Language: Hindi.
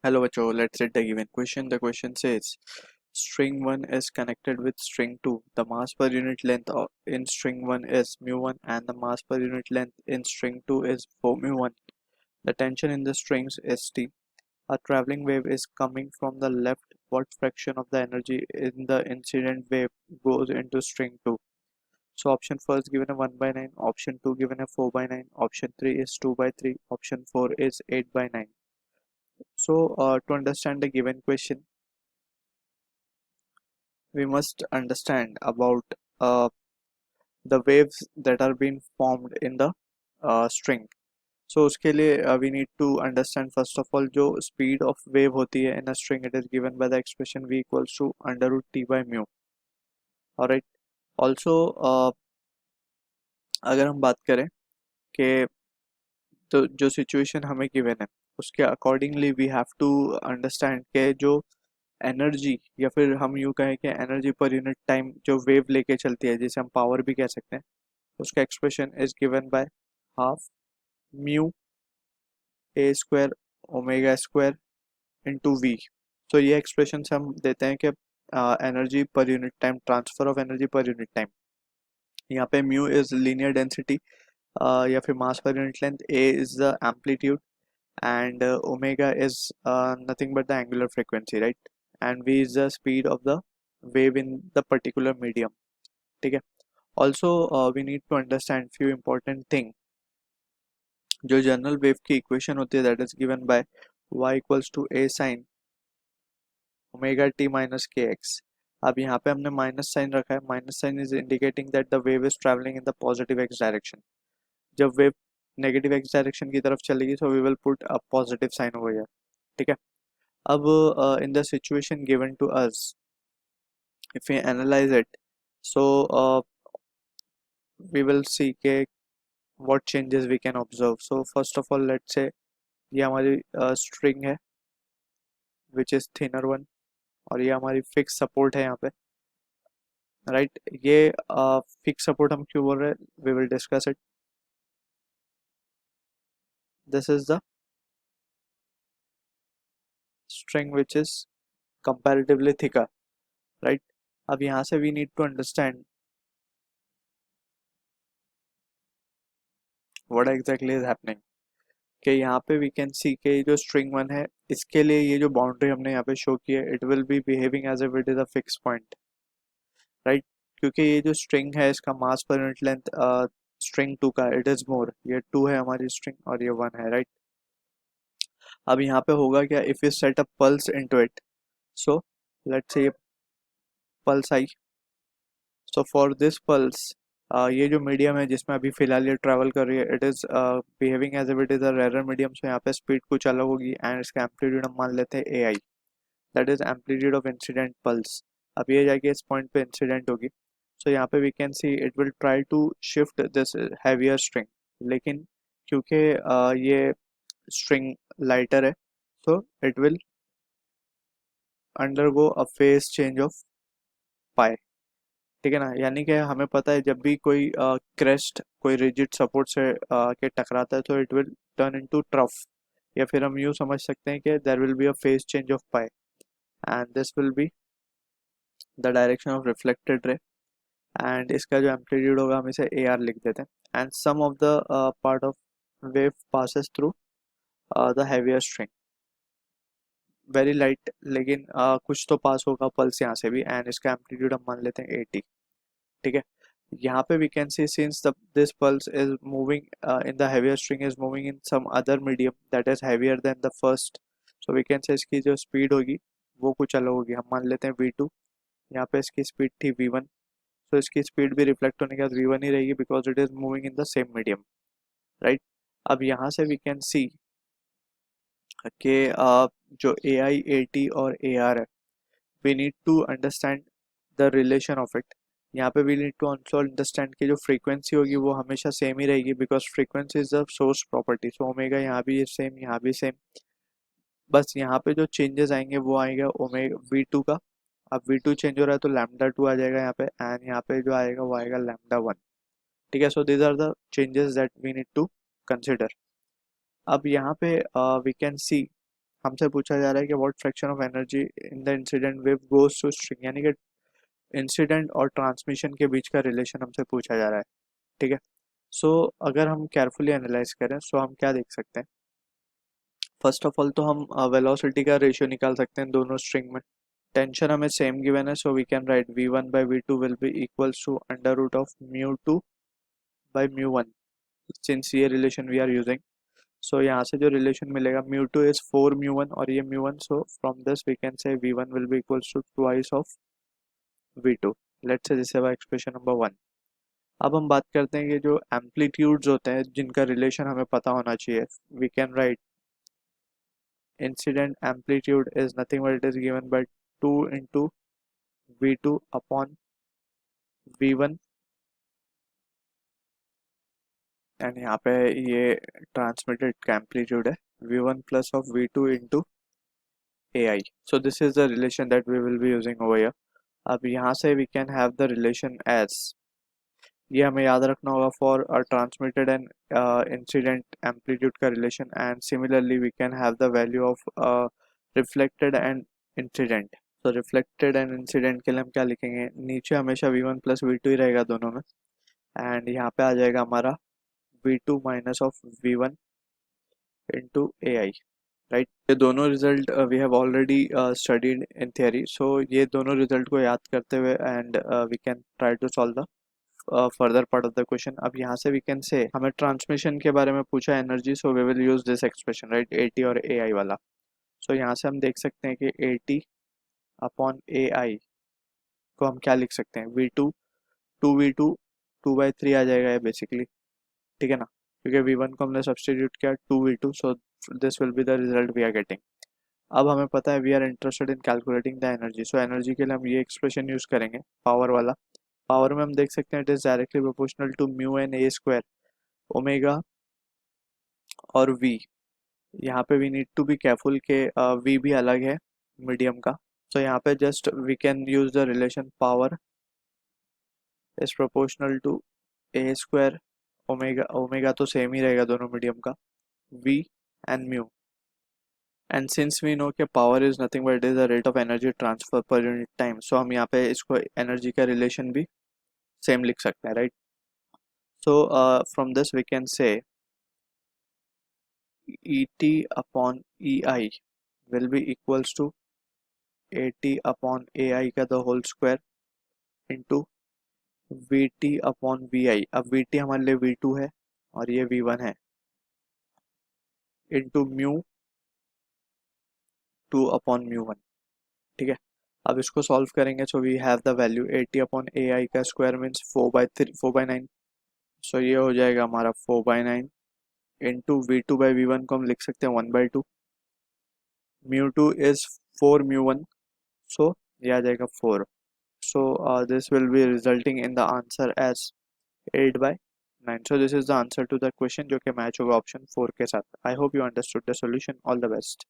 Hello बच्चों, let's read the given question. The question says string 1 is connected with string 2. The mass per unit length in string 1 is mu1 and the mass per unit length in string 2 is 4 mu1. The tension in the strings is T. A traveling wave is coming from the left. What fraction of the energy in the incident wave goes into string 2? So option first given a 1 by 9, option 2 given a 4 by 9, option 3 is 2 by 3, option 4 is 8 by 9. So to understand the given question, we must understand about uh, the waves that are being formed in the string. So उसके लिए we need to understand first of all जो speed of wave होती है in a string, it is given by the expression v equals to under root t by mu. Alright. Also अगर हम बात करें कि तो जो सिचुएशन हमें गिवन है उसके accordingly we have to understand कि जो एनर्जी या फिर हम यूँ कहें कि एनर्जी पर यूनिट टाइम जो वेव लेके चलती है जिसे हम पावर भी कह सकते हैं, उसका expression is given by half mu A square omega square into v. तो ये एक्सप्रेशन हम देते हैं कि energy per unit time, transfer of energy per unit time. यहाँ पे म्यू इज लीनियर डेंसिटी या फिर mass per unit length, a is the amplitude and omega is nothing but the angular frequency, right? And v is the speed of the wave in the particular medium. ठीक है. Also we need to understand few important thing. जो जनरल वेव की इक्वेशन होती है that is given by y equals to a sin omega t minus kx. अब यहाँ पे हमने माइनस साइन रखा है. Minus sign is indicating that the wave is travelling in the positive x direction. जब वेव नेगेटिव एक्स डायरेक्शन की तरफ चलेगी तो we will put a positive sign over here. ठीक है. अब in the situation given to us, if we analyze it, so we will see के what changes we can observe. So first of all, let's say ये हमारी string है which is thinner one, और ये हमारी fixed support है यहाँ पे, right? ये fixed support हम क्यों बोल रहे हैं, we will discuss it. This is the string which is comparatively thicker, right? अब यहाँ से we need to understand what exactly is happening. कि यहाँ पे वी कैन सी के जो स्ट्रिंग वन है इसके लिए ये जो बाउंड्री हमने यहाँ पे शो की है, it will be behaving as if it is a fix point, right? क्योंकि ये जो स्ट्रिंग है इसका mass per unit length string two का इट इज मोर. ये टू है हमारी स्ट्रिंग और ये वन है, राइट? अब यहाँ पे होगा क्या, if you set a pulse into it, so let's say ये pulse I. So for this pulse ये जो मीडियम है जिसमें अभी फिलहाल ये ट्रैवल कर रही है, it is behaving as if it is a rare medium. So यहाँ पे स्पीड कुछ अलग होगी एंड इसका एम्पलीट्यूड हम मान लेते हैं a i, that is amplitude of incident pulse. अब ये जाके इस पॉइंट पे इंसिडेंट होगी. सो यहाँ पे we can see it will try to shift this heavier string, लेकिन क्योंकि ये स्ट्रिंग लाइटर है so it will undergo a phase change of pi. ठीक है ना. यानी कि हमें पता है जब भी कोई क्रेस्ट कोई रिजिड सपोर्ट से के टकराता है तो it will turn into trough, या फिर हम यूँ समझ सकते हैं कि there will be a phase change of pi and this will be the direction of reflected ray. And इसका जो एम्पलीट्यूड होगा हम इसे ए आर लिख देते हैं. And some of the part of wave passes through the heavier string, very light, लेकिन कुछ तो पास होगा पल्स यहाँ से भी, एंड इसका एम्पलीट्यूड हम मान लेते हैं 80. ठीक है. यहाँ पे we can see since this pulse is moving in the heavier string is moving in some other medium that is heavier than the first, so we can say इसकी जो speed होगी वो कुछ अलग होगी. हम मान लेते हैं v2, यहाँ पे इसकी speed थी v1, so इसकी speed भी reflect होने के बाद v1 ही रहेगी because it is moving in the same medium, right? अब यहाँ से we can see कि जो ai at और ar है, we need to understand the relation of it. यहाँ पे we need to also understand कि जो फ्रीक्वेंसी होगी वो हमेशा सेम ही रहेगी because frequency is the source property. So omega यहाँ भी सेम, यहाँ भी सेम, बस यहाँ पे जो चेंजेस आएंगे वो आएगा ओमेगा वी टू का. अब वी टू चेंज हो रहा है तो लैम्डा टू आ जाएगा यहाँ पे, एंड यहाँ पे जो आएगा वो आएगा लैम्डा वन. ठीक है. So these are the changes that we need to consider. अब यहाँ पे वी कैन सी हमसे पूछा जा रहा है कि what fraction of energy in the incident wave goes to string, यानी कि इंसिडेंट और ट्रांसमिशन के बीच का रिलेशन हमसे पूछा जा रहा है। ठीक है, सो अगर हम केयरफुली एनालाइज करें सो हम क्या देख सकते हैं। फर्स्ट ऑफ ऑल तो हम वेलोसिटी का रेशियो निकाल सकते हैं दोनों स्ट्रिंग में। टेंशन हमें सेम गिवन है, so we can write v1/v2 will be equals to under root of μ2/μ1, since ये relation we are using. So यहाँ से जो रिलेशन मिलेगा μ2 इज 4 μ1 और ये μ1, so from this we can say v1 will be equals to twice of v2। Let's say this is our expression number 1। अब हम बात करते हैं कि जो एम्पलीट्यूड्स होते हैं जिनका रिलेशन हमें पता होना चाहिए, we can write incident amplitude is nothing but it is given by 2 into v2 upon v1, and यहाँ पे ये ट्रांसमिटेड का एम्पलीट्यूड है v1 plus of v2 into ai। so this is the relation that we will be using over here। अब यहाँ से we can have the relation as, ये हमें याद रखना होगा for transmitted and incident amplitude का relation, and similarly we can have the value of reflected and incident. तो रिफ्लेक्टेड एंड इंसिडेंट के लिए हम क्या लिखेंगे, नीचे हमेशा v1 प्लस v2 ही रहेगा दोनों में, एंड यहाँ पे आ जाएगा हमारा v2 minus of v1 into a i. Right, ये दोनों result we have already studied in theory, so ये दोनों रिजल्ट को याद करते हुए and we can try to solve the further part of the question. अब यहाँ से वी कैन से हमें ट्रांसमिशन के बारे में पूछा energy, so we will use this expression right, AT और AI वाला। सो यहाँ से हम देख सकते हैं कि AT अपॉन AI को हम क्या लिख सकते हैं, V2 2v2 2/3 आ जाएगा ये बेसिकली। ठीक है ना, क्योंकि V1 को हमने सब्सटीट्यूट किया 2v2, so this will be the result we are getting. अब हमें पता है we are interested in calculating the energy, so energy के लिए हम ये एक्सप्रेशन यूज करेंगे पावर वाला। पावर में हम देख सकते हैं it is directly proportional to mu n A square omega और वी। यहाँ पे we need to be careful के वी भी अलग है मीडियम का, सो यहाँ पे just we can use the relation power is proportional to a square omega, omega तो सेम ही रहेगा दोनों मीडियम का, v and mu. And since we know कि power is nothing but it is the rate of energy transfer per unit time, so हम यहाँ पे इसको एनर्जी का रिलेशन भी सेम लिख सकते हैं right. So from this we can say ET upon EI will be equals to AT upon AI का the whole square into VT upon VI। अब VT हमारे लिए V2 है और ये V1 है, into म्यू 2 upon म्यू 1। ठीक है, अब इसको सॉल्व करेंगे, so we have the value AT upon AI का स्क्वायर मीन्स 4/9, सो ये हो जाएगा हमारा 4/9 इंटू V2/V1 को हम लिख सकते हैं 1/2, μ2 is 4 μ1, so ये आ जाएगा 4। So this will be resulting in the answer as 8/9। So this is the answer to the question जो कि मैच होगा ऑप्शन 4 के साथ। I hope you understood the solution. All the best.